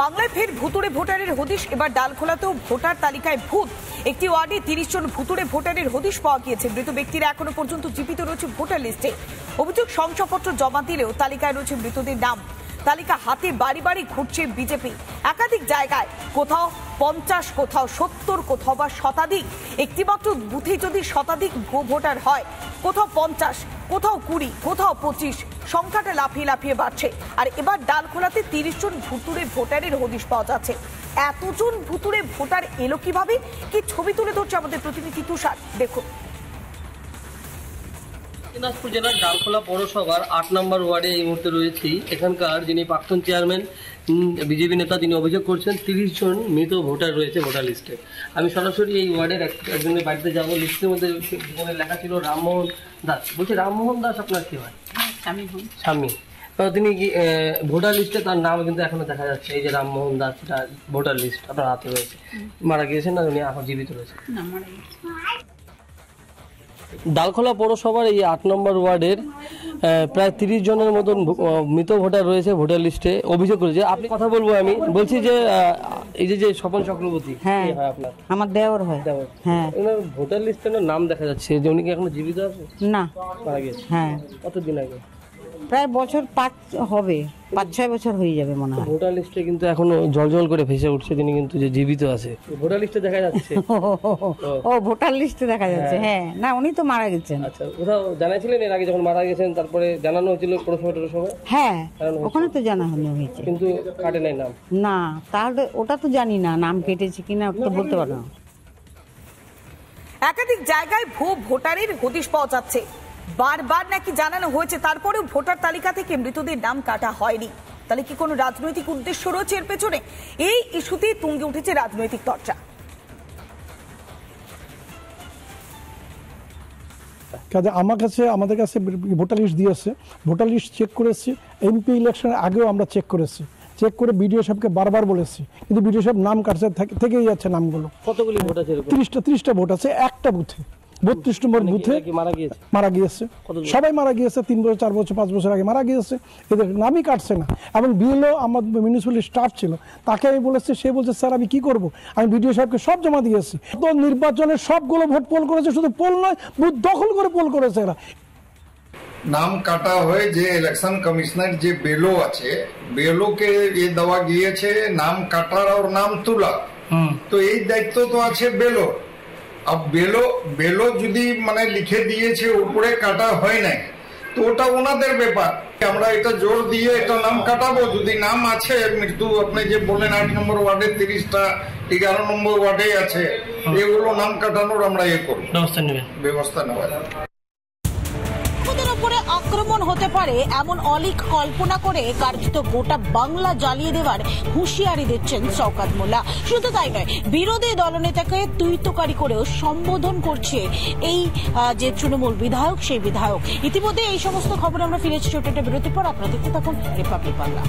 বাংলায় ফের ভুতুড়ে ভোটারের হদিশ। এবার ডালখোলাতেও ভোটার তালিকায় ভূত। একটি ওয়ার্ডে 30 জন ভুতুড়ে ভোটারের হদিশ পাওয়া গিয়েছে। মৃত ব্যক্তিরা এখনো পর্যন্ত জীবিত রয়েছে ভোটার লিস্টে। অভিযোগ, শংসাপত্র জমা দিলেও তালিকায় রয়েছে মৃতদের নাম। তালিকা হাতে বাড়ি বাড়ি ঘুরছে বিজেপি। একাধিক জায়গায় কোথাও 50, কোথাও 70, কোথাও বা শতাধিক। একটিমাত্র বুথে যদি শতাধিক ভোটার হয়, কোথাও 50, কোথাও 20, কোথাও 25, সংখ্যাটা লাফিয়ে লাফিয়ে বাড়ছে। আর এবার ডালখোলাতে 30 জন ভুতুড়ে ভোটারের হদিশ পাওয়া যাচ্ছে। এতজন ভুতুড়ে ভোটার এলো কিভাবে, কি ছবি তুলে ধরছে আমাদের প্রতিনিধি তুষার, দেখুন। দিনাজপুর জেলার ডালখোলা পৌরসভার 8 নম্বর ওয়ার্ডে এই মুহূর্তে রয়েছি। এখানকার যিনি প্রাক্তন চেয়ারম্যান বিজেপি নেতা, তিনি অভিযোগ করছেন 30 জন মৃত ভোটার রয়েছে ভোটার লিস্টে। আমি সরাসরি এই ওয়ার্ডের একজনের বাড়িতে যাবো। লিস্টের মধ্যে লেখা ছিল রামমোহন দাস। বলছি, রামমোহন দাস আপনার কি হয়? স্বামী। তিনি কি ভোটার লিস্টে তার নাম কিন্তু এখনো দেখা যাচ্ছে। এই যে রামমোহন দাস ভোটার লিস্ট আপনার হাতে রয়েছে। মারা গিয়েছেন না উনি এখন জীবিত রয়েছে? ডালখোলা পৌরসভার এই 8 নম্বর ওয়ার্ডের প্রায় 30 জনের মতন মৃত ভোটার রয়েছে ভোটার লিস্টে। অভিযোগ করেছে। আপনি কথা বলবো, আমি বলছি যে এই যে স্বপন চক্রবর্তী, হ্যাঁ, আপনার আমার দেওর হয়। হ্যাঁ, ওনার ভোটার লিস্টে নাম দেখা যাচ্ছে যে উনি কি এখনো জীবিত আছে? না, মারা গেছে। হ্যাঁ, কতদিন আগে? প্রায় বছর 5 হবে, 5-6 বছর হয়ে যাবে মনে হয়। ভোটার লিস্টে কিন্তু এখনো জল করে ভেসে উঠছে তিনি কিন্তু যে জীবিত আছে ভোটার লিস্টে দেখা যাচ্ছে। ও ভোটার লিস্টে দেখা যাচ্ছে, হ্যাঁ। না, উনি তো মারা গেছেন। আচ্ছা, কোথাও জানাইছিলেন এর আগে যখন মারা গেছেন? তারপরে জানানো হয়েছিল পৌরসভা? হ্যাঁ, ওখানে তো জানানো হয়েছে, কিন্তু কাটে নাই নাম। না, তাহলে ওটা তো জানি না নাম কেটেছে কিনা, ওটা তো বলতে পারবো না। একাধিক জায়গায় ভোটারের হদিশ পাওয়া যাচ্ছে। বারবার নাকি জানানো হয়েছে, তারপরেও ভোটার তালিকা থেকে মৃতদের নাম কাটা হয়নি। তাহলে কি কোনো রাজনৈতিক উদ্দেশ্য রয়েছে এর পেছনে? এই ইস্যুতে তুঙ্গে উঠেছে রাজনৈতিক চর্চা। আমাদের কাছে ভোটার লিস্ট দিয়েছে, ভোটার লিস্ট চেক করেছি। এমপি ইলেকশনের আগেও আমরা চেক করেছি, চেক করে বিডিও সাহেবকে বারবার বলেছি, কিন্তু বিডিও সাহেব নাম কাটছে, থেকেই যাচ্ছে নামগুলো। কতগুলি ভোট আছে? 30টা ভোট আছে একটা বুথে। 32 নম্বর বুথে মারা গিয়েছে। সবাই মারা গিয়েছে, 3 বছর 4 বছর 5 বছর আগে মারা গিয়েছে। এদের নামই কাটছে না। এবং বিএলও আমার মিউনিসিপ্যালিটি স্টাফ ছিল, তাকে আমি বলেছি, সে বলছে স্যার আমি কি করব, আমি বিডিও সাহেবকে সব জমা দিয়েছি। তো নির্বাচনের সবগুলো ভোট পোল করেছে, শুধু পোল নয়, বুথ দখল করে পোল করেছে এরা। নাম কাটা হয়ে যে ইলেকশন কমিশনার যে বেলো আছে, বেলোকে এ দেওয়া গিয়েছে নাম কাটার আর নাম তোলা। তো এই দায়িত্ব তো আছে বেলো। अब বেলো যদি মানে লিখে দিয়েছে, উপরে কাটা হয় নাই, তো ওটা ওনাদের ব্যাপার। আমরা এটা জোর দিয়ে এটা নাম কাটাবো যদি নাম আছে মৃত্যু। আপনি যে বলেন 8 নম্বর ওয়ার্ডে 30টা, 11 নম্বর ওয়ার্ডে আছে, এগুলো নাম কাটানোর আমরা করব, ব্যবস্থা নেওয়া। উপরে আক্রমণ হতে পারে এমন অলীক কল্পনা করে কার্যত গোটা বাংলা জ্বালিয়ে দেওয়ার হুঁশিয়ারি দিচ্ছেন শওকত মোল্লা। শুধু তাই নয়, বিরোধী দলনেতাকে তুইতকারী করেও সম্বোধন করছে এই যে তৃণমূল বিধায়ক, সেই বিধায়ক। ইতিমধ্যে এই সমস্ত খবর আমরা ফিরেছি ছোট একটা বিরতির পর। আপনারা দেখতে থাকুন রিপাবলিক বাংলা।